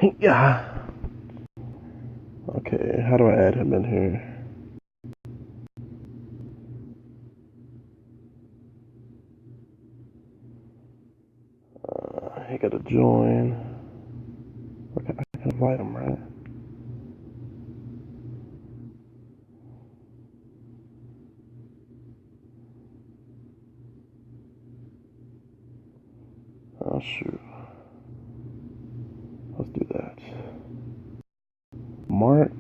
Yeah. Okay, how do I add him in here? He got to join. Okay, I can invite him, right? Oh, shoot. Let's do that. Mark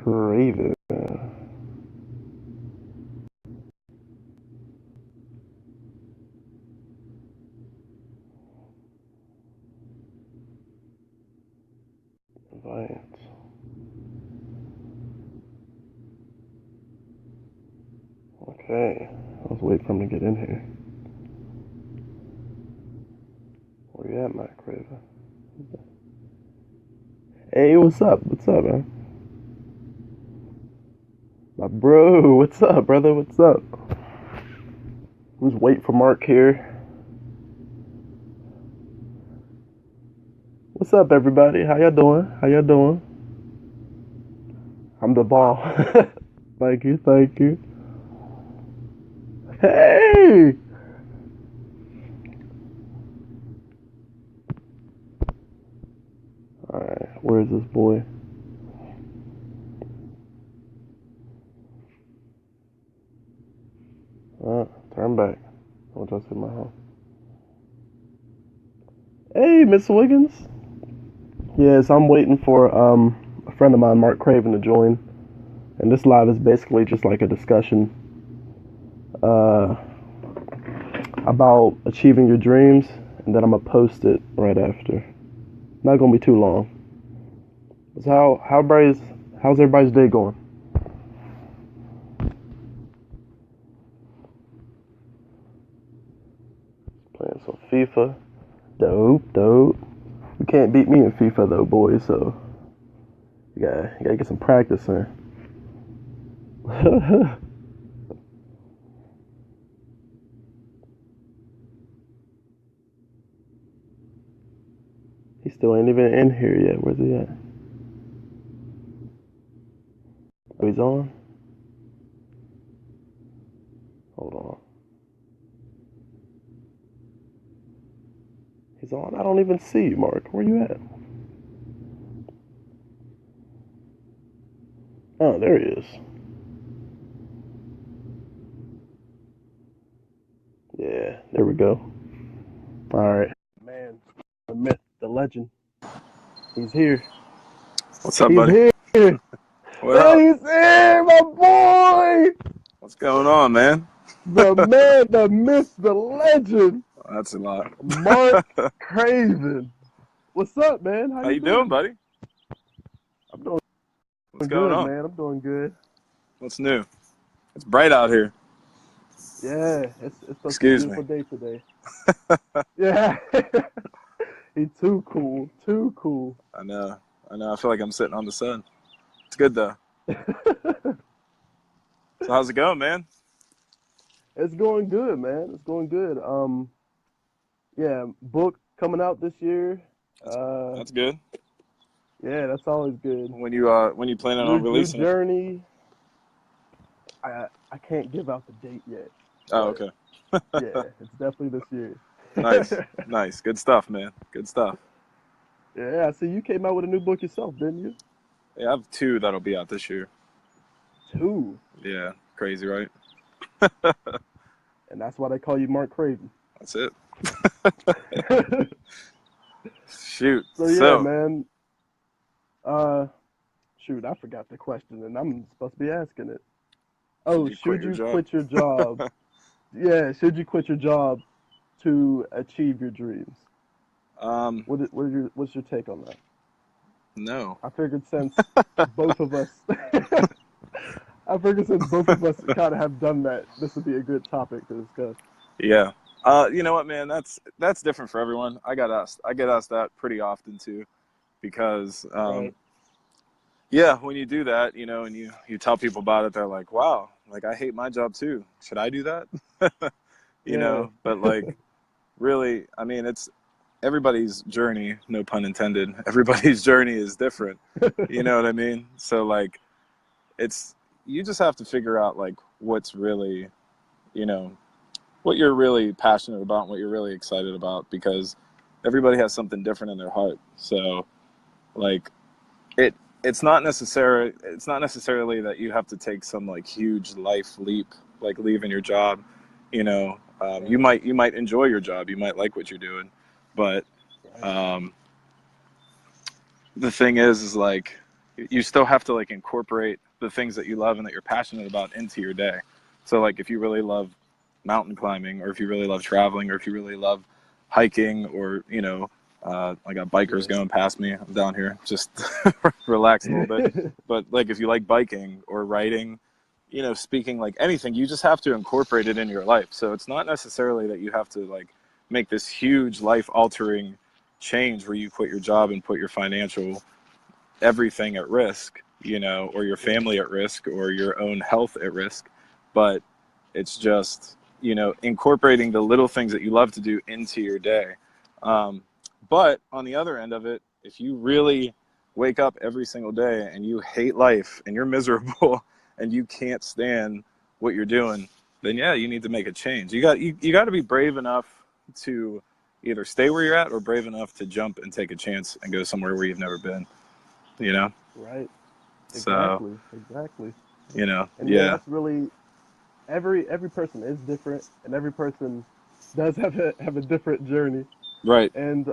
Craven. Invite. Okay. I was waiting for him to get in here. Where you at, Mark Craven? Hey, what's up? What's up, man? My bro, what's up, brother? What's up? I'm just waiting for Mark here. What's up, everybody? How y'all doing? How y'all doing? I'm the ball. Thank you, thank you. Hey! Alright, where is this boy? Turn back. I want y'all to see my home. Hey, Miss Wiggins. Yes, I'm waiting for a friend of mine, Mark Craven, to join. And this live is basically just like a discussion uh, about achieving your dreams, and then I'm gonna post it right after. Not gonna be too long. So how's everybody's day going? Playing some FIFA. Dope, dope. You can't beat me in FIFA though, boys. So you gotta get some practice in. He still ain't even in here yet. Where's he at? Oh, he's on. Hold on. He's on. I don't even see you, Mark. Where you at? Oh, there he is. Yeah, there we go. All right. Man, the myth, the legend. He's here. What's up, He's buddy? here. What up? He's here, my boy. What's going on, man? The man, the myth, the legend. That's a lot. Mark Craven. What's up, man? How How you you doing, doing? buddy? I'm doing What's going good, on? man. I'm doing good. What's new? It's bright out here. Yeah, it's supposed to be a Excuse me. beautiful day today. Yeah. He's too cool. Too cool. I know. I know. I feel like I'm sitting on the sun. It's good though. So how's it going, man? It's going good, man. It's going good. Yeah, book coming out this year. That's Uh, that's good. yeah, that's always good. When you planning on New releasing it? journey. I can't give out the date yet, Oh, but okay. yeah, it's definitely this year. Nice. Nice. Good stuff, man. Good stuff. Yeah, I see you came out with a new book yourself, didn't you? Yeah, I have two that'll be out this year. Two, Yeah. Crazy, right? and that's why they call you Mark Craven. That's it. Shoot. So yeah, So, man. Uh, shoot, I forgot the question, and I'm supposed to be asking it. should Oh, you quit should your you job? quit your job? Yeah, should you quit your job to achieve your dreams? um, What's your take on that? no. I figured since both of us, I figured since both of us kind of have done that, this would be a good topic to discuss. Yeah. You know what, man? That's different for everyone. I get asked that pretty often too, because Right. yeah, when you do that, and you tell people about it, they're like, "Wow, like I hate my job too. Should I do that?" Yeah. But like really, I mean, everybody's journey, no pun intended, everybody's journey is different. You know what I mean? So like, it's, you just have to figure out like what's really, you know, what you're really passionate about and what you're really excited about, because everybody has something different in their heart. So like, it it's not necessarily that you have to take some like huge life leap, like leaving your job. You know, you might enjoy your job, you might like what you're doing, but Right. um, the thing is like, you still have to like incorporate the things that you love and that you're passionate about into your day. So like, if you really love mountain climbing, or if you really love traveling, or if you really love hiking, or you know, I got bikers Yeah. going past me, I'm down here just relax a little bit. But like, if you like biking or writing, you know, speaking, like anything, you just have to incorporate it in your life. So it's not necessarily that you have to like make this huge life altering change where you quit your job and put your financial everything at risk, you know, or your Yeah. family at risk, or your own health at risk. But it's just, you know, incorporating the little things that you love to do into your day. Um, but on the other end of it, if you really wake up every single day and you hate life and you're miserable and you can't stand what you're doing, then yeah, you need to make a change. You got to be brave enough to either stay where you're at, or brave enough to jump and take a chance and go somewhere where you've never been, you know? Right. So, Exactly. Exactly. you know, And yeah, yeah, that's really every person is different, and every person does have a different journey. right. And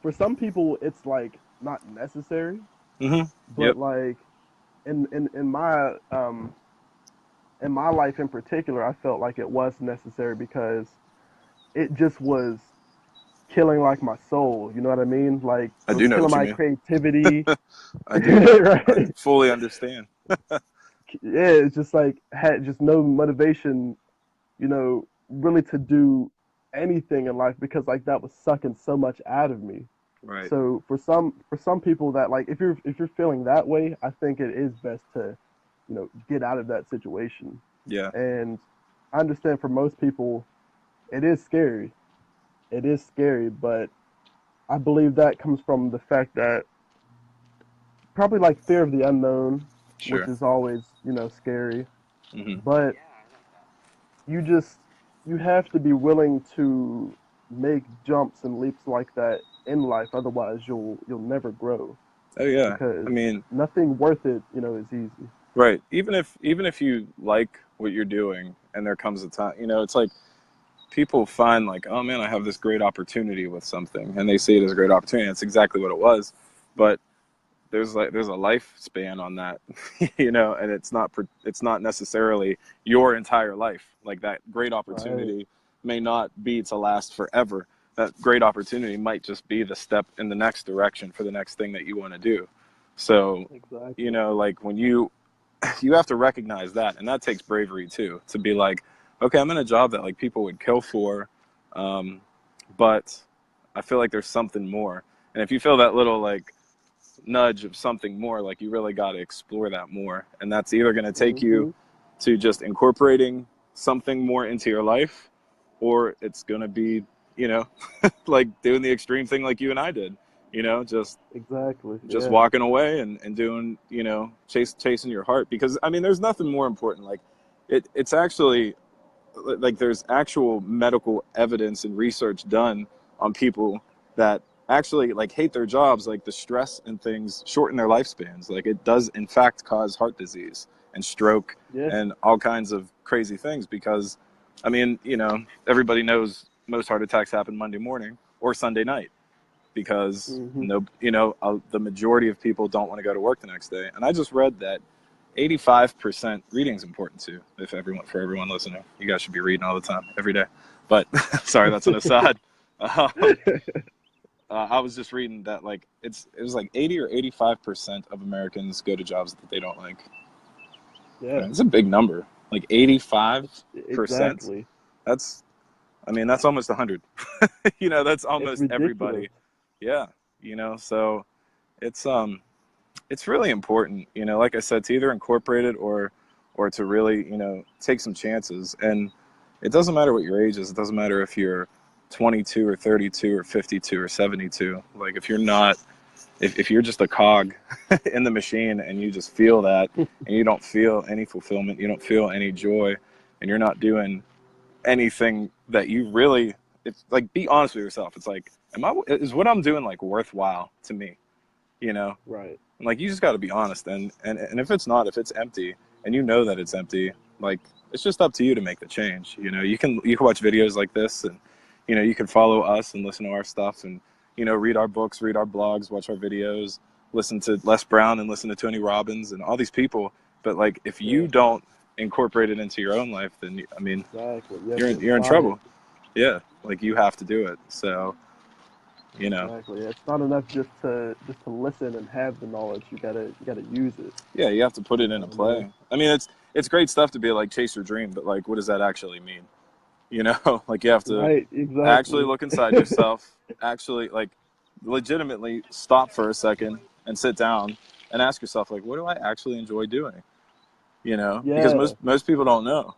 for some people, it's like not necessary, Mm-hmm. but Yep. like in my life in particular, I felt like it was necessary because it just was killing like my soul. You know what I mean? Like I it was do know killing what you my mean. creativity. I do. I Right? fully understand. Yeah, it's just like had just no motivation, really to do anything in life because like that was sucking so much out of me. Right. So for some people that like if you're feeling that way, I think it is best to, get out of that situation. Yeah. And I understand for most people it is scary. It is scary, but I believe that comes from the fact that probably like fear of the unknown, which Sure. is always, scary. Mm-hmm. But you just you have to be willing to make jumps and leaps like that in life, otherwise you'll never grow Oh yeah. I because mean, nothing worth it, is easy. right. Even if you like what you're doing, and there comes a time, you know, it's like people find like, oh man, I have this great opportunity with something, and they see it as a great opportunity. That's exactly what it was, but there's a lifespan on that, you know, and it's not necessarily your entire life. Like that great Right. opportunity may not be to last forever. That great opportunity might just be the step in the next direction for the next thing that you want to do. So, you Exactly. know, like when you have to recognize that, and that takes bravery too, to be like, okay, I'm in a job that like people would kill for, um, but I feel like there's something more. And if you feel that little like nudge of something more, like you really got to explore that more, and that's either going to take you Hmm. to just incorporating something more into your life, or it's going to be, you know, like doing the extreme thing like you and I did, you know, Exactly. just Yeah. walking away and doing, you know, chasing your heart. Because I mean, there's nothing more important. Like it's actually like there's actual medical evidence and research done on people that actually like hate their jobs. Like the stress and things shorten their lifespans. Like it does in fact cause heart disease and stroke Yeah. and all kinds of crazy things. Because I mean, you know, everybody knows most heart attacks happen Monday morning or Sunday night, because Hmm. no, you know, the majority of people don't want to go to work the next day. And I just read that 85% reading is important too. If everyone, for everyone listening, you guys should be reading all the time, every day. But sorry, that's an aside. Um, I was just reading that like it was like 80 or 85% of Americans go to jobs that they don't like. I Yeah. mean, it's a big number. Like 85%. Exactly. That's, I mean, that's almost 100. You know, that's It's almost ridiculous. everybody. Yeah. You know, so it's it's really important, you know, like I said, to either incorporate it or to really, you know, take some chances. And it doesn't matter what your age is. It doesn't matter if you're 22 or 32 or 52 or 72. Like if you're not, if you're just a cog in the machine and you just feel that and you don't feel any fulfillment, you don't feel any joy, and you're not doing anything that you really, it's like, be honest with yourself. It's like, is what I'm doing like worthwhile to me? You know? Right. And like, you just got to be honest. And if it's not, if it's empty and you know that it's empty, like, it's just up to you to make the change. You know, you can watch videos like this, and, you know, you can follow us and listen to our stuff, and, you know, read our books, read our blogs, watch our videos, listen to Les Brown and listen to Tony Robbins and all these people. But like, if you don't incorporate it into your own life, then, I mean, Exactly. you're in trouble. Yeah. Like, you have to do it. So, you know. Exactly. It's not enough just to listen and have the knowledge. You gotta use it. Yeah, you have to put it You into know, play. I mean, it's great stuff to be like, chase your dream, but like, what does that actually mean? You know, like, you have to right. actually Exactly. look inside yourself, actually, like, legitimately stop for a second and sit down and ask yourself, like, what do I actually enjoy doing? You know, because Yeah. most people don't know.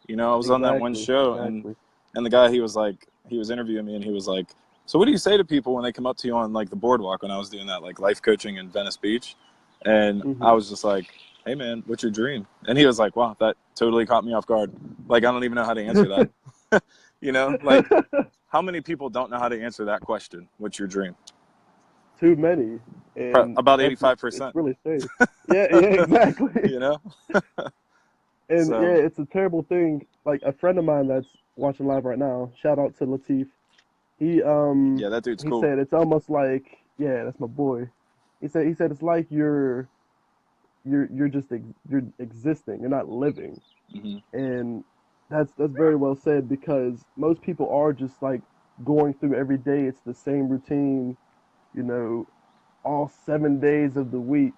You know, I was on that one Exactly. show, Exactly. and the guy, he was interviewing me, and he was like, so what do you say to people when they come up to you on like the boardwalk, when I was doing that like life coaching in Venice Beach? And I Mhm. was just like, hey man, what's your dream? And he was like, wow, that totally caught me off guard. Like, I don't even know how to answer that. You know, like, how many people don't know how to answer that question? What's your dream? Too many, and About it's 85%. really safe. Yeah. Yeah. Exactly. You know? And yeah, So, it's a terrible thing. Like a friend of mine that's watching live right now. Shout out to Latif. He yeah, that dude's he cool. said it's almost like, yeah, that's my boy. He said it's like you're just you're existing. You're not living. Hmm. And that's very well said, because most people are just like going through every day. It's the same routine, you know, all 7 days of the week.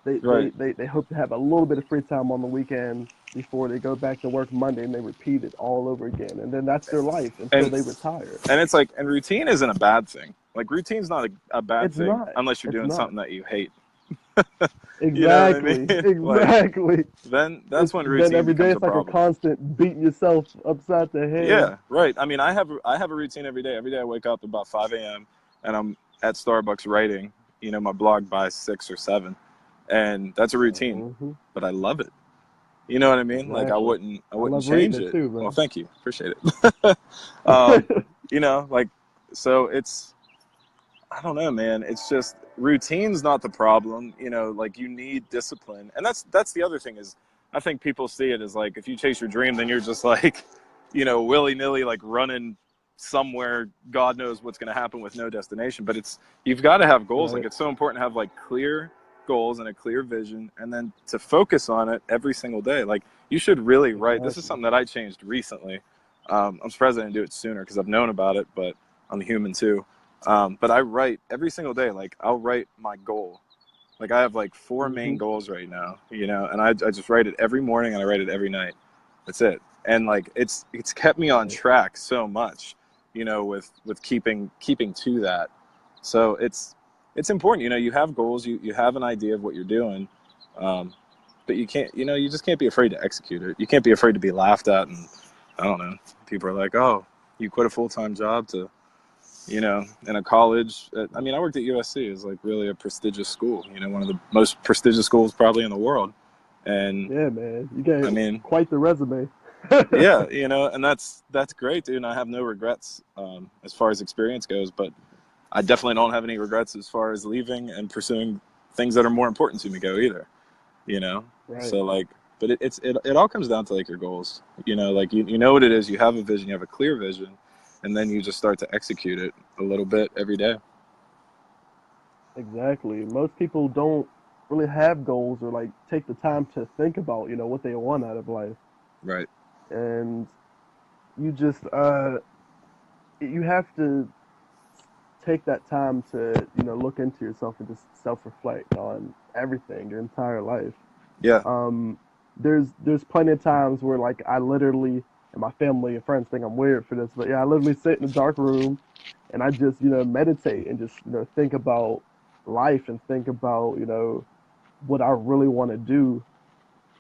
They, they Right. they they hope to have a little bit of free time on the weekend before they go back to work Monday, and they repeat it all over again. And then that's their life until And they retire. it's like, and routine isn't a bad thing. Like, routine's not a bad It's thing not. unless you're It's doing not. something that you hate. You know what I Exactly. mean? Like, Exactly. then that's It's when then routine every day becomes a it's like a problem. constant beating yourself upside the head. Yeah, right. I mean, I have a routine every day. Every day I wake up about 5 a.m. and I'm at Starbucks writing, you know, my blog by 6 or 7, and that's a routine. Hmm. But I love it. You know what I mean? Like, Exactly. I I wouldn't love reading change it it. too, Well, man. thank you, appreciate it. um, you know, like, so it's, I don't know, man. It's just, routine's not the problem. You know, like, you need discipline, and that's the other thing is, I think people see it as like, if you chase your dream, then you're just like, you know, willy nilly, like, running somewhere. God knows what's going to happen with no destination. But it's, you've got to have goals. Like, Right. it's so important to have like clear goals and a clear vision, and then to focus on it every single day. Like, you should really write. This is Exactly. something that I changed recently. I'm surprised I didn't do it sooner because I've known about it, but I'm human too. But I write every single day. Like, I'll write my goal. Like, I have like 4 main Hmm. goals right now, you know, and I just write it every morning and I write it every night. That's it. And like, it's kept me on Right. track so much, you know, with keeping to that. So it's important, you know, you have goals, you have an idea of what you're doing, um, but you can't, you know, you just can't be afraid to execute it. You can't be afraid to be laughed at, and I don't know, people are like, oh, you quit a full-time job to, you know, in a college. I mean, I worked at USC. It's like really a prestigious school, you know, one of the most prestigious schools probably in the world. And Yeah, man. You I got mean, quite the resume. yeah, you know, and that's great, dude. And I have no regrets as far as experience goes, but I definitely don't have any regrets as far as leaving and pursuing things that are more important to me go either, you know? Right. So like, but it all comes down to like your goals, you know, like you know what it is, you have a vision, you have a clear vision, and then you just start to execute it a little bit every day. Exactly. Most people don't really have goals or like take the time to think about, what they want out of life. Right. And you just you have to take that time to, look into yourself and just self-reflect on everything, your entire life. Yeah. Um, there's plenty of times where like I literally, and my family and friends think I'm weird for this, but yeah, I literally sit in a dark room and I just, meditate and just, think about life and think about, what I really want to do,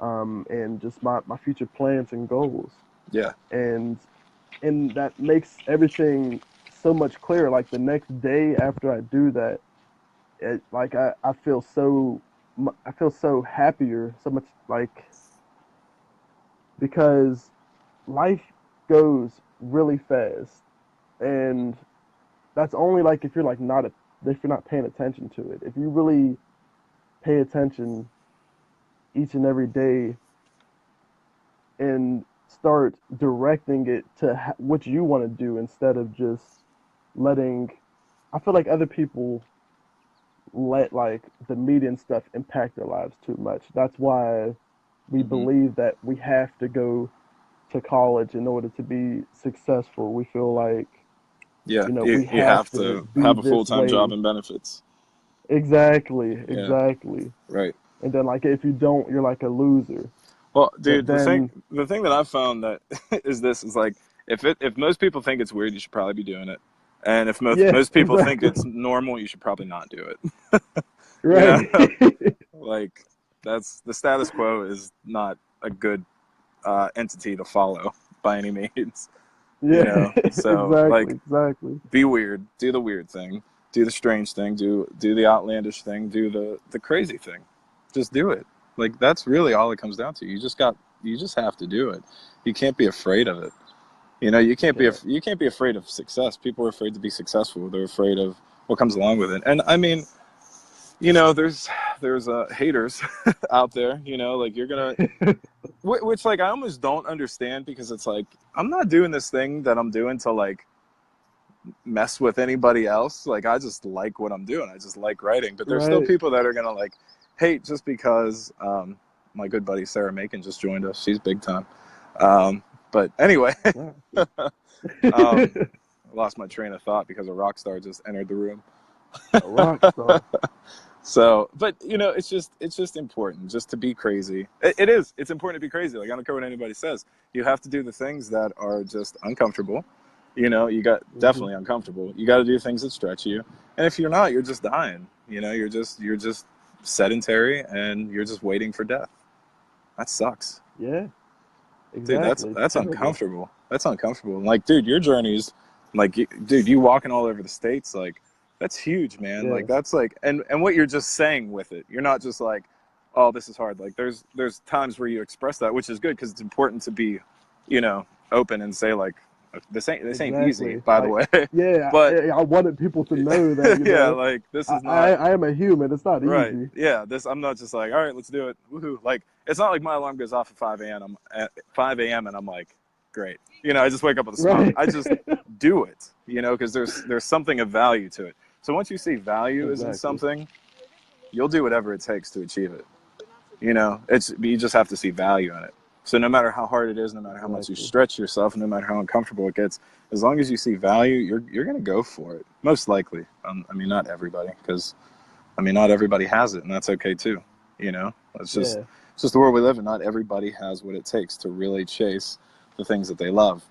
and just my future plans and goals. Yeah. And and that makes everything so much clearer. Like the next day after I do that, like I feel so I feel so happier, so much like because life goes really fast, and that's only like if you're like not a, if you're not paying attention to it. If you really pay attention each and every day and start directing it to what you want to do instead of just letting, I feel like other people let like the media and stuff impact their lives too much. That's why we Hmm. believe that we have to go to college in order to be successful. We feel like, Yeah, we you have have to to be have a this full-time job way. and benefits. Exactly, Yeah, exactly. right. And then like if you don't, you're like a loser. Well, But dude, then the thing that I've found that is like if most people think it's weird, you should probably be doing it. And if yeah, most people think exactly. it's normal, you should probably not do it. You know, Right. like that's the status quo is not a good entity to follow by any means. You Yeah, know, so exactly, like exactly. be weird, do the weird thing, do the strange thing, do the outlandish thing, do the crazy thing. Just do it. Like that's really all it comes down to. You just have to do it. You can't be afraid of it. You know, Yeah. you can't be afraid of success. People are afraid to be successful. They're afraid of what comes along with it. And I mean, you know, there's haters out there. You know, like you're gonna, which like I almost don't understand because it's like I'm not doing this thing that I'm doing to like mess with anybody else. Like I just like what I'm doing. I just like writing. But there's still Right. people that are gonna like hate just because my good buddy Sarah Macon just joined us. She's big time. But anyway, Wow. um, I lost my train of thought because a rock star just entered the room. A rock star. So, but you know, it's just important just to be crazy. It is. It's important to be crazy. Like I don't care what anybody says. You have to do the things that are just uncomfortable. You know, you got Hmm. definitely uncomfortable. You got to do things that stretch you. And if you're not, you're just dying. You know, you're just sedentary and you're just waiting for death. That sucks. Yeah, Dude, exactly. It's that's terrible. uncomfortable. That's uncomfortable. Like, dude, your journey's like, dude, you walking all over the states, like, that's huge, man. Like, Yeah. that's like, and what you're just saying with it, you're not just like, oh, this is hard. Like, there's times where you express that, which is good because it's important to be, you know, open and say like, this ain't easy, Exactly. by the Like, way, yeah, but I wanted people to know that, yeah, like this is not I am a human. It's not right. easy. Yeah, this I'm not just like, all right, let's do it. Woohoo! Like it's not like my alarm goes off at 5 a.m. I'm at 5 a.m. and I'm like, great. You know, I just wake up with a smile. Right. I just do it. You know, because there's something of value to it. So once you see value is in Exactly. something, you'll do whatever it takes to achieve it. You know, it's you just have to see value in it. So no matter how hard it is, no matter how much you Exactly. stretch yourself, no matter how uncomfortable it gets, as long as you see value, you're gonna go for it. Most likely. I mean, not everybody, because I mean, not everybody has it, and that's okay too. You know, Yeah. it's just the world we live in. Not everybody has what it takes to really chase the things that they love.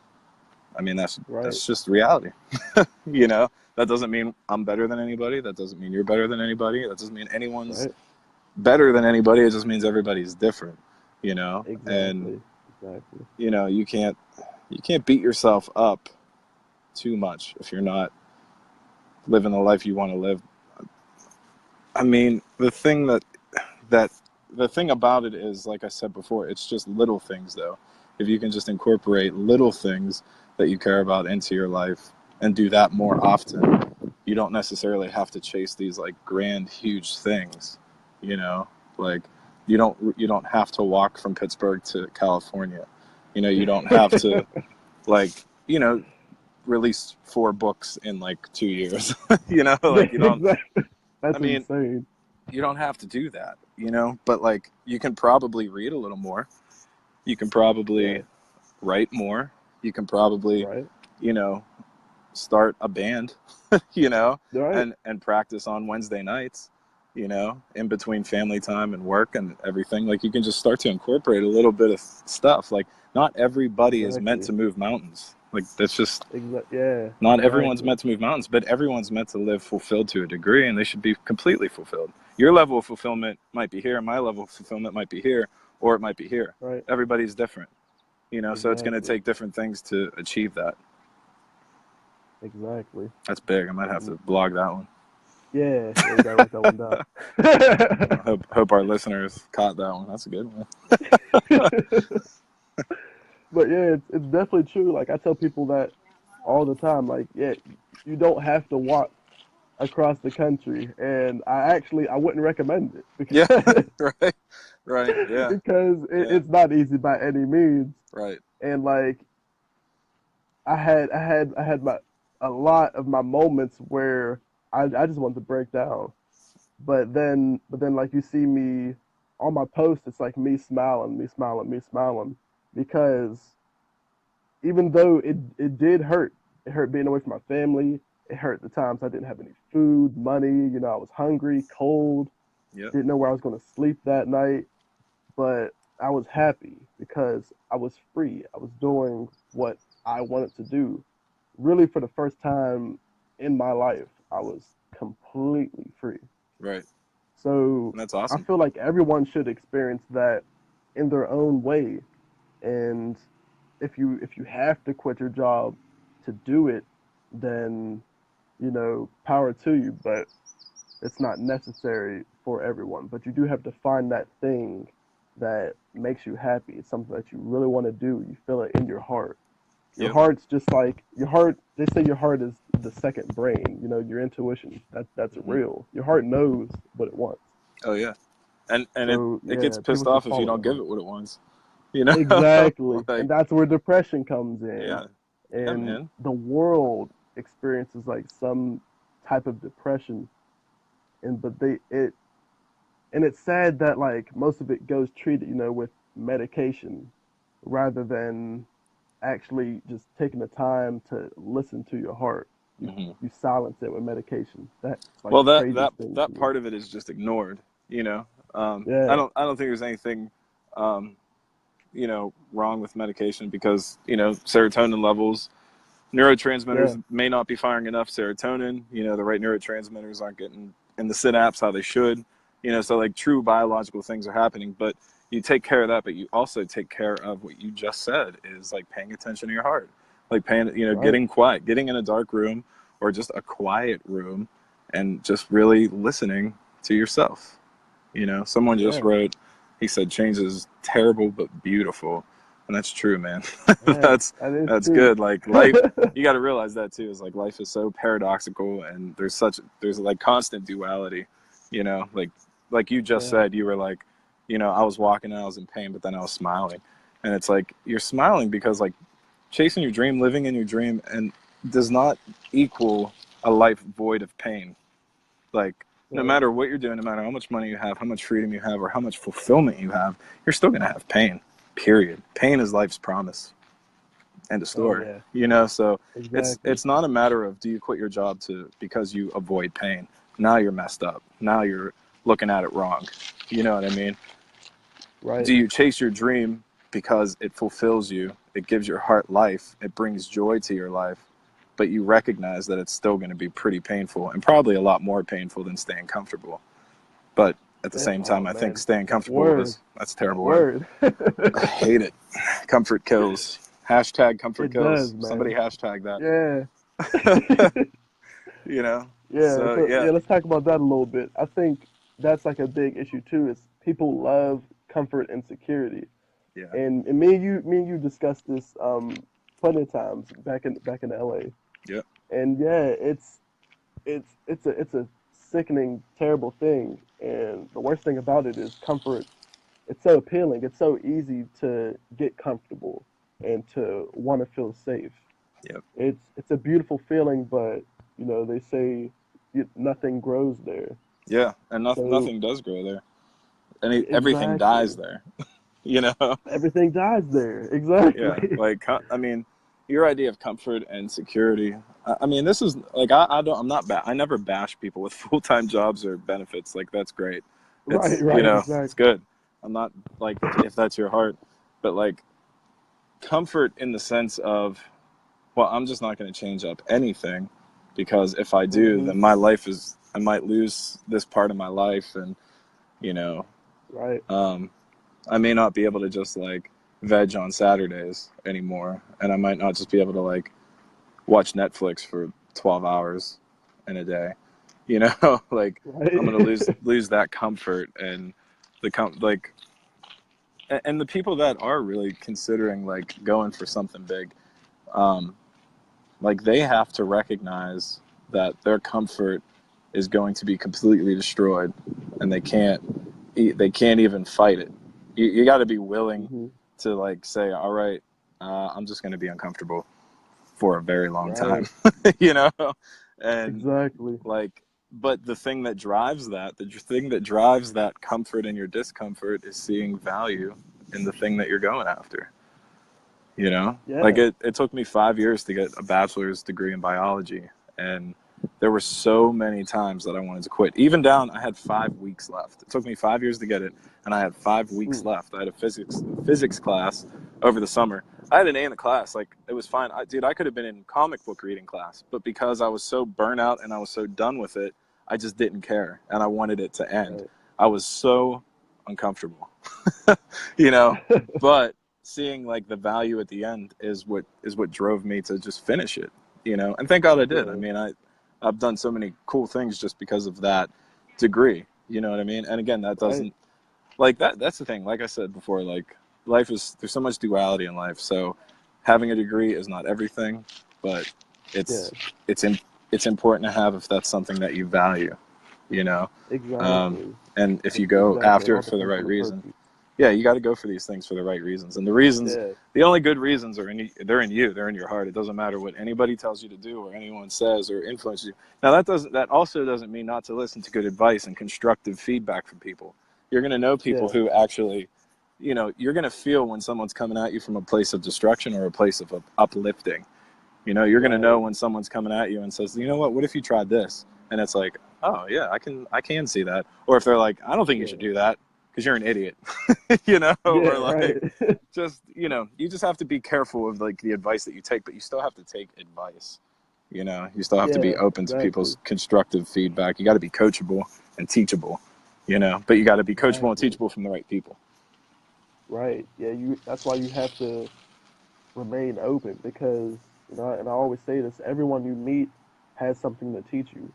I mean, Right. that's just reality. You know, that doesn't mean I'm better than anybody. That doesn't mean you're better than anybody. That doesn't mean anyone's Right. better than anybody. It just means everybody's different. You know, and Exactly. Exactly. you know you can't beat yourself up too much if you're not living the life you want to live. I mean, that the thing about it is, like I said before, it's just little things though. If you can just incorporate little things that you care about into your life and do that more often, you don't necessarily have to chase these like grand, huge things. You know, like you don't have to walk from Pittsburgh to California. You know, you don't have to like you know release 4 books in like 2 years. You know, Yeah, like you don't. exactly. I That's mean, insane. you don't have to do that, you know, but like you can probably read a little more. You can probably Yeah. write more. You can probably, Right. you know, start a band, you know, Right. and practice on Wednesday nights, you know, in between family time and work and everything. Like you can just start to incorporate a little bit of stuff. Like not everybody is meant Exactly. to move mountains. Like that's just Yeah. not everyone's Exactly. meant to move mountains, but everyone's meant to live fulfilled to a degree, and they should be completely fulfilled. Your level of fulfillment might be here, my level of fulfillment might be here, or it might be here. Right. Everybody's different. You know, so it's going to Exactly. take different things to achieve that. Exactly. That's big. I might have to blog that one. Yeah, yeah, you gotta write that one down. I hope our listeners caught that one. That's a good one. But yeah, it's definitely true. Like I tell people that all the time. Like, yeah, you don't have to walk across the country, and I wouldn't recommend it Yeah, because right, right, yeah, because yeah, it's not easy by any means. right. And like I had my a lot of my moments where I just wanted to break down. But then like you see me on my post, it's like me smiling, me smiling because even though it did hurt, it hurt being away from my family. It hurt the times I didn't have any food, money. I was hungry, cold, Yep, didn't know where I was going to sleep that night. But I was happy because I was free. I was doing what I wanted to do. Really, for the first time in my life, I was completely free. right. So That's I awesome. feel like everyone should experience that in their own way. And if you have to quit your job to do it, then power to you. But it's not necessary for everyone. But you do have to find that thing that makes you happy. It's something that you really want to do. You feel it in your heart. Your Yep. heart's just like your heart. They say your heart is the second brain. Your intuition. That's Hmm. real. Your heart knows what it wants. Oh yeah, and So it gets yeah, people pissed should off if you follow don't their give heart. it what it wants. You know, Exactly, like and that's where depression comes in, yeah, yeah, and man. the world experiences like some type of depression, and but they it and it's sad that like most of it goes treated, with medication rather than actually just taking the time to listen to your heart. You Hmm. you silence it with medication. That's like Well, the that that craziest thing to that me. part of it is just ignored. You know, Yeah, I don't think there's anything, um, wrong with medication because serotonin levels, yeah, neurotransmitters may not be firing enough serotonin. The right neurotransmitters aren't getting in the synapse how they should. So like true biological things are happening, but you take care of that, but you also take care of what you just said is like paying attention to your heart, like paying, right. getting quiet, getting in a dark room or just a quiet room and just really listening to yourself. Someone just Yeah, wrote, he said, change is terrible but beautiful. And that's true, man. yeah, that's that is that's true. good. Like life, you got to realize that too. Is like life is so paradoxical, and there's like constant duality. Like you just Yeah, said, you were like, I was walking and I was in pain, but then I was smiling, and it's like you're smiling because like chasing your dream, living in your dream, and does not equal a life void of pain. Like no right, matter what you're doing, no matter how much money you have, how much freedom you have, or how much fulfillment you have, you're still gonna have pain. Period. Pain is life's promise. End of oh story. yeah, So exactly, it's not a matter of do you quit your job to because you avoid pain. Now you're messed up. Now you're looking at it wrong. You know what I mean? right. Do you chase your dream because it fulfills you? It gives your heart life. It brings joy to your life. But you recognize that it's still going to be pretty painful and probably a lot more painful than staying comfortable. But at the same Oh time, I think man, staying that comfortable word, is that's a that terrible word. word. I hate it. Comfort kills. Hashtag comfort It does, kills. Somebody man. hashtag Yeah. that. you know. Yeah, So so yeah, yeah, let's talk about that a little bit. I think that's like a big issue too, is people love comfort and security. yeah, And me and you discussed this plenty of times back in LA. yeah, And yeah, it's a sickening, terrible thing. And the worst thing about it is comfort. It's so appealing. It's so easy to get comfortable and to want to feel safe. yeah, It's a beautiful feeling, but they say nothing grows there. yeah. And So nothing does grow there. Everything dies exactly, there. You know. everything dies there. Yeah, Exactly. like I mean, your idea of comfort and security. I mean, this is like I don't. I'm not. I never bash people with full time jobs or benefits. Like that's great. Right, right, It's exactly. good. I'm not like if that's your heart, but like comfort in the sense of well, I'm just not going to change up anything because if I do, Hmm. then my life is I might lose this part of my life, and you know, Right. um, I may not be able to just like veg on Saturdays anymore, and I might not just be able to like watch Netflix for 12 hours in a day. You know, like I'm gonna Right. lose that comfort and like, and the people that are really considering like going for something big, um, like they have to recognize that their comfort is going to be completely destroyed, and they can't even fight it. You got to be willing Hmm. to like say, all right, I'm just going to be uncomfortable for a very long time, Right. you know, and Exactly. like, but the thing that drives that, the thing that drives that comfort in your discomfort is seeing value in the thing that you're going after. You know, like Yeah. it took me 5 years to get a bachelor's degree in biology, and there were so many times that I wanted to quit. Even down, I had 5 weeks left. It took me 5 years to get it, and I had 5 weeks Mm. left. I had a physics class over the summer. I had an A in the class. Like it was fine, dude. I could have been in comic book reading class, but because I was so burnt out and I was so done with it, I just didn't care, and I wanted it to end. Right. I was so uncomfortable, you know, but seeing like the value at the end is what drove me to just finish it, you know. And thank God I did. I Yeah. mean, I've done so many cool things just because of that degree, you know what I mean? And again, that Right. doesn't like that's the thing, like I said before, like life is, there's so much duality in life. So having a degree is not everything, but Yeah. it's it's in, it's important to have if that's something that you value, you know. um, Exactly. and if you go Exactly. It after all it for the depends on right the reason, person. yeah, you got to go for these things for the right reasons. And the reasons, Yeah. the only good reasons are they're in you, they're in your heart. It doesn't matter what anybody tells you to do or anyone says or influences you. Now that also doesn't mean not to listen to good advice and constructive feedback from people. You're going to know people Yeah. who actually, you know, you're going to feel when someone's coming at you from a place of destruction or a place of uplifting. You know, you're going to know Right. when someone's coming at you and says, you know what if you tried this? And it's like, oh yeah, I can see that. Or if they're like, I don't think you should Yeah. do that because you're an idiot, you know, Yeah. or like, Right. just, you know, you just have to be careful of like the advice that you take, but you still have to take advice. You know, you still have to be Yeah. open to Exactly. people's constructive feedback. You got to be coachable and teachable, you know, but you got to be coachable and Exactly. teachable from the right people. Right. Yeah. You. That's why you have to remain open because and I always say this: everyone you meet has something to teach you,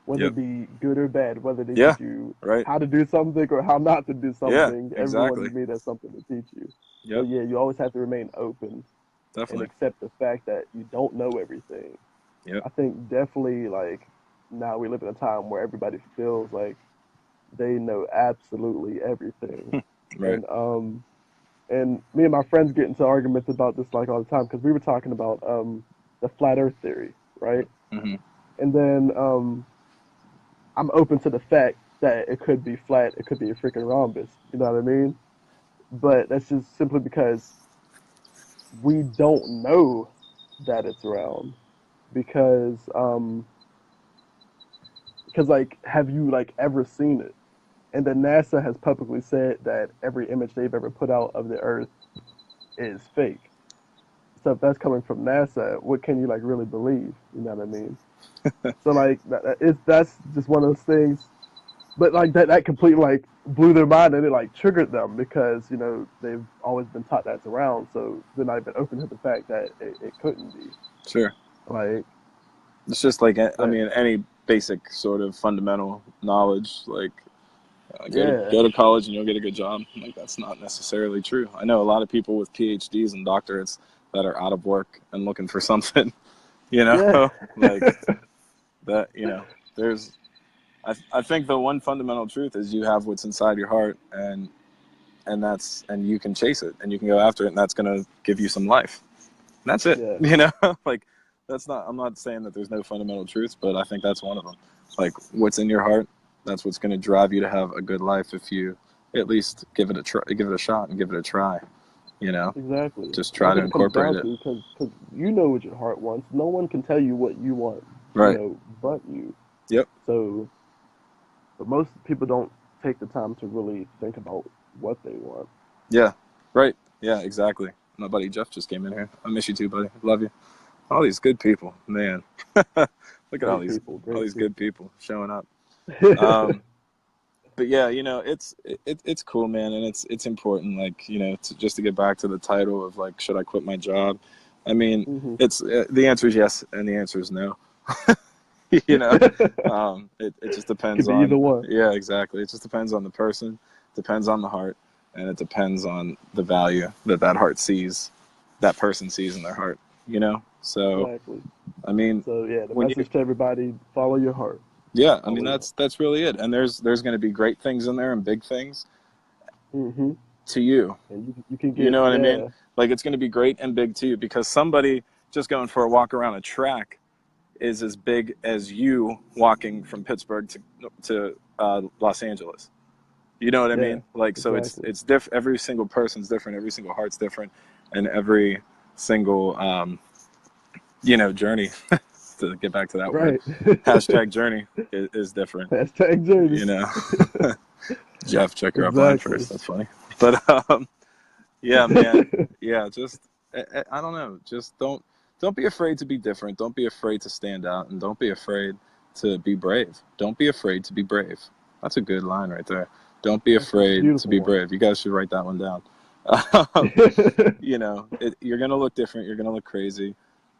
whether Yep. it be good or bad. Whether they Yeah. teach you Right. how to do something or how not to do Yeah. something, everyone Exactly. you meet has something to teach you. So Yep. yeah, you always have to remain open and Definitely. accept the fact that you don't know everything. Yep. I think definitely like now we live in a time where everybody feels like they know absolutely everything. Right. And me and my friends get into arguments about this like all the time because we were talking about the flat earth theory, right? Hmm. And then I'm open to the fact that it could be flat, it could be a freaking rhombus, you know what I mean? But that's just simply because we don't know that it's round because like have you like ever seen it? And then NASA has publicly said that every image they've ever put out of the Earth is fake. So if that's coming from NASA, what can you like really believe? You know what I mean? So like that's just one of those things. But like that completely like blew their mind and it like triggered them because they've always been taught that's around, so they're not even open to the fact that it couldn't be. Sure. Like, It's just like, I but mean, any basic sort of fundamental knowledge, like yeah, go to college and you'll get a good job. Like that's not necessarily true. I know a lot of people with PhDs and doctorates that are out of work and looking for something. You yeah, know, like that. You know, there's. I think the one fundamental truth is you have what's inside your heart, and you can chase it and you can go after it, and that's gonna give you some life. And that's it. yeah, You know, like that's not. I'm not saying that there's no fundamental truths, but I think that's one of them. Like what's in your heart, that's what's going to drive you to have a good life if you at least give it a try, give it a shot, and give it a try. You know, exactly. just And try that's to what it comes incorporate down it. to because you know what your heart wants. No one can tell you what you want, Right. but you. Yep. So, but most people don't take the time to really think about what they want. Yeah. Right. Yeah. Exactly. My buddy Jeff just came in here. I miss you too, buddy. Love you. All these good people, man. Look at Great people, all great these good people. people showing up. Um, but yeah, it's cool, man, and it's important. Like, just to get back to the title of like, should I quit my job? I mean, Hmm. it's the answer is yes, and the answer is no. you know, it just Could depends be either on, one. yeah, exactly. It just depends on the person, depends on the heart, and it depends on the value that heart sees, that person sees in their heart. So Exactly. I mean, So yeah, the when you message to everybody: follow your heart. yeah, I mean Follow your heart. that's really it. And there's going to be great things in there and big things Hmm. to you. And you can You get, know what I mean? yeah, Like, it's going to be great and big to you, because somebody just going for a walk around a track is as big as you walking from Pittsburgh to Los Angeles. You know what I yeah, mean? Like, so exactly. it's different. Every single person's different. Every single heart's different, and every single journey. To get back to that word, Right. hashtag journey is different. Hashtag journey. You know, Jeff, check your upline Exactly. first. That's funny, but yeah, man, yeah. Just I don't know. Just don't be afraid to be different. Don't be afraid to stand out, and don't be afraid to be brave. Don't be afraid to be brave. That's a good line right there. Don't be That's a afraid to beautiful be one. brave. You guys should write that one down. You're gonna look different. You're gonna look crazy.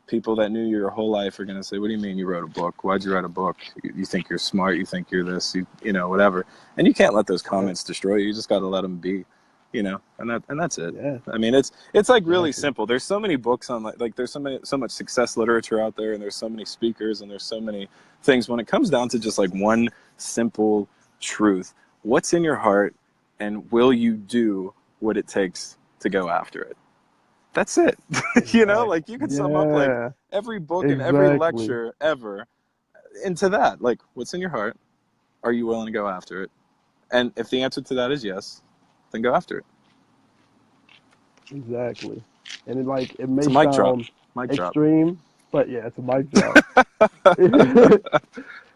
People that knew you your whole life are gonna say, "What do you mean you wrote a book? Why'd you write a book? You think you're smart? You think you're this? Whatever." And you can't let those Right. comments destroy you. You just got to let them be. And that's it. Yeah, I mean, it's like really exactly. simple. There's so many books on, like there's so much success literature out there, and there's so many speakers, and there's so many things. When it comes down to just like one simple truth, what's in your heart, and will you do what it takes to go after it? That's it. Like, Exactly. you could sum up like Yeah, every book and every exactly. lecture ever into that. Like, what's in your heart? Are you willing to go after it? And if the answer to that is yes, then go after it. Exactly. And it It's a may mic drop. sound Mic drop. extreme, but yeah, it's a mic drop.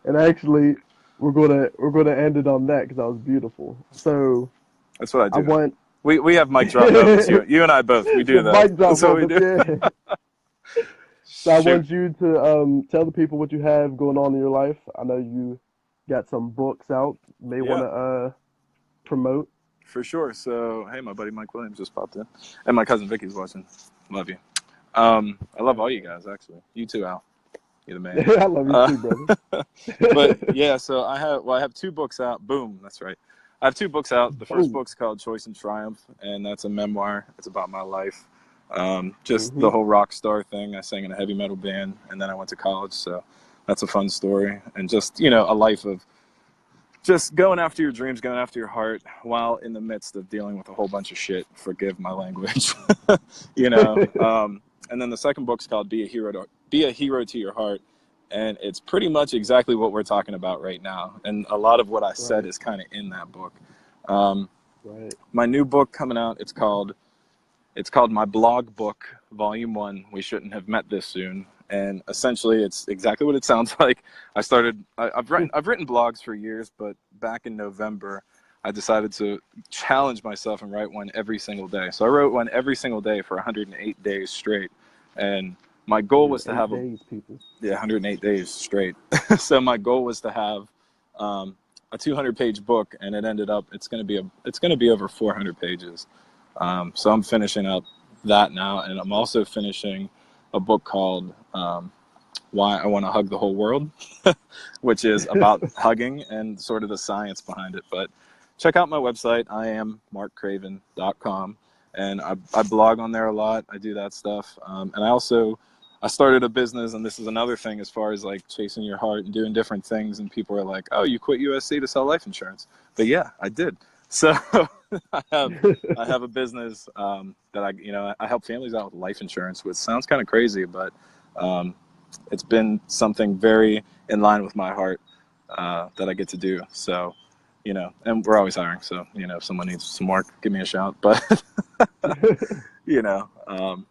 And actually, we're gonna end it on that because that was beautiful. So That's what I I do. want We have mic drop moments. the You and I both. We do that. mic drop That's what we moments, do. yeah. So I Shoot. want you to tell the people what you have going on in your life. I know you got some books out. May want Yeah, to promote. for sure. So, hey, my buddy Mike Williams just popped in, and my cousin Vicky's watching. Love you. I love all you Okay. guys, actually. You too, Al. You're the man. I love you Uh, too, brother. but yeah, so I have two books out. Boom, that's right. I have two books out. The first Boom. book's called Choice and Triumph, and that's a memoir. It's about my life, just Hmm. the whole rock star thing. I sang in a heavy metal band, and then I went to college, so that's a fun story. And just a life of just going after your dreams, going after your heart, while in the midst of dealing with a whole bunch of shit. Forgive my language, you know. And then the second book's called Be a Hero to Your Heart, and it's pretty much exactly what we're talking about right now. And a lot of what I said Right. is kind of in that book. Um, Right. my new book coming out. It's called My Blog Book, Volume 1, We Shouldn't Have Met This Soon. And essentially, it's exactly what it sounds like. I've written blogs for years, but back in November, I decided to challenge myself and write one every single day. So I wrote one every single day for 108 days straight. And my goal was to 108 have days, people. 108 days straight. So my goal was to have a 200-page book, and it's going to be over 400 pages. So I'm finishing up that now, and I'm also finishing a book called Why I Want to Hug the Whole World, which is about hugging and sort of the science behind it. But check out my website, iammarkcraven.com, and I blog on there a lot. I do that stuff, and I started a business, and this is another thing as far as like chasing your heart and doing different things. And people are like, "Oh, you quit USC to sell life insurance?" But yeah, I did. So I have I have a business that I help families out with life insurance, which sounds kind of crazy, but um, it's been something very in line with my heart that I get to do. So, and we're always hiring. So, if someone needs some work, give me a shout. But, you know, um,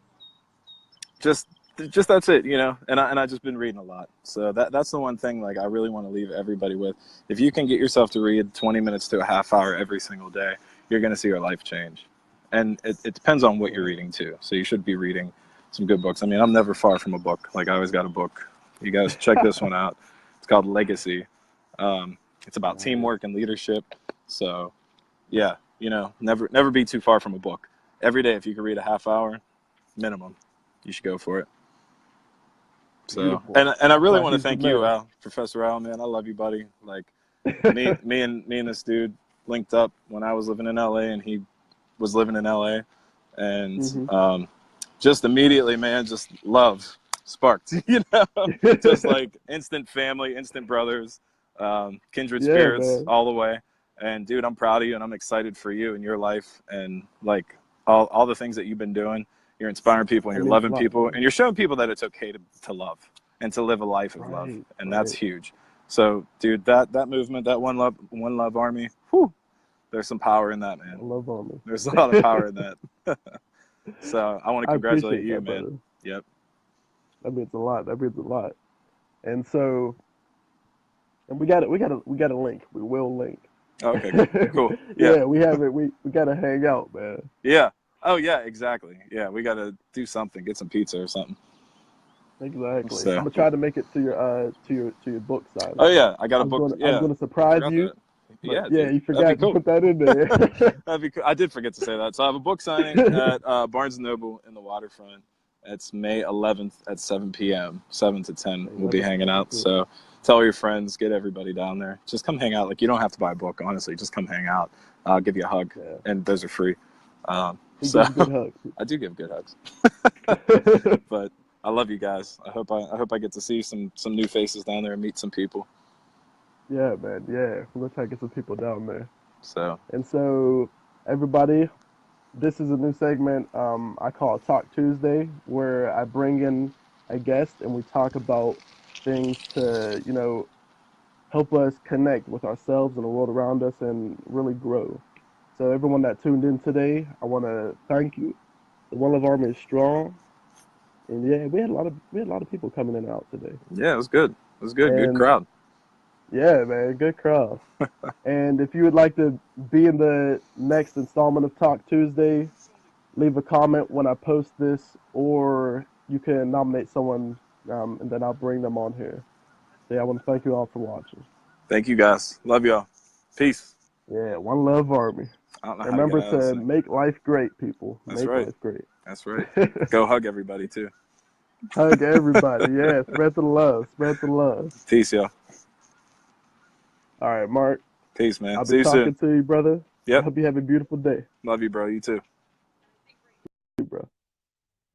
just, just that's it, and I just been reading a lot. So that's the one thing, like, I really want to leave everybody with. If you can get yourself to read 20 minutes to a half hour every single day, you're going to see your life change. And it depends on what you're Right. reading too. So you should be reading some good books. I mean, I'm never far from a book. Like, I always got a book. You guys check this one out. It's called Legacy. It's about Nice. teamwork and leadership. So, yeah, never be too far from a book. Every day, if you can read a half hour minimum, you should go for it. So, Beautiful. and I really Like want to he's the thank you, man. Al, Professor Al, man. I love you, buddy. Like me and this dude linked up when I was living in LA and he was living in LA, and Hmm. just immediately, man, just love sparked. Just like instant family, instant brothers, kindred Yeah, spirits man. all the way. And dude, I'm proud of you, and I'm excited for you and your life, and like all the things that you've been doing. You're inspiring people, and That you're means a loving lot, people, man. and you're showing people that it's okay to love and to live a life of love, Right, and that's right. huge. So, dude, that movement, that one love army, whew, there's some power in that, I man. love on There's a lot of me. power in that. So I want to I congratulate appreciate you, that, man. brother. Yep. That means a lot. That means a lot. And so, and we got a link. We will link. Oh, okay, cool. Yeah, Yeah, we have it. We gotta hang out, man. yeah. Oh, yeah, exactly. Yeah, we got to do something, get some pizza or something. Exactly. I'm So, gonna try to make it to your book oh signing. yeah, I got I a was book. gonna I was Yeah, gonna I surprise forgot you, that. but Yeah, yeah, dude, you that'd be forgot to cool. put that in there. That'd be cool. I did forget to say that. So I have a book signing at Barnes and Noble in the Waterfront. It's May 11th at 7 p.m. 7 to 10. We'll be 11. hanging Okay, out. cool. So tell your friends, get everybody down there. Just come hang out. Like, you don't have to buy a book, honestly. Just come hang out. I'll give you a hug, Yeah, and those are free. he So gives good hugs. I do give good hugs. But I love you guys. I hope I get to see some new faces down there and meet some people. Yeah, man. Yeah, we're gonna try to get some people down there. So And so, everybody, this is a new segment I call Talk Tuesday, where I bring in a guest and we talk about things to, help us connect with ourselves and the world around us and really grow. So, everyone that tuned in today, I want to thank you. The One Love Army is strong, and yeah, we had a lot of people coming in and out today, yeah, it was good. It was good. Good and crowd. yeah, man, good crowd. And if you would like to be in the next installment of Talk Tuesday, leave a comment when I post this, or you can nominate someone, and then I'll bring them on here. So yeah, I want to thank you all for watching. Thank you guys. Love y'all. Peace. Yeah, One Love Army. I don't know And how to get remember out of this to thing. make life great, people. That's Make right. life great. That's right. Go hug everybody too. Hug everybody. Yeah, spread the love. Spread the love. Peace, y'all. All right, Mark. Peace, man. I'll be See you soon. talking to you, brother. I Yep. hope you have a beautiful day. Love you, bro. You too.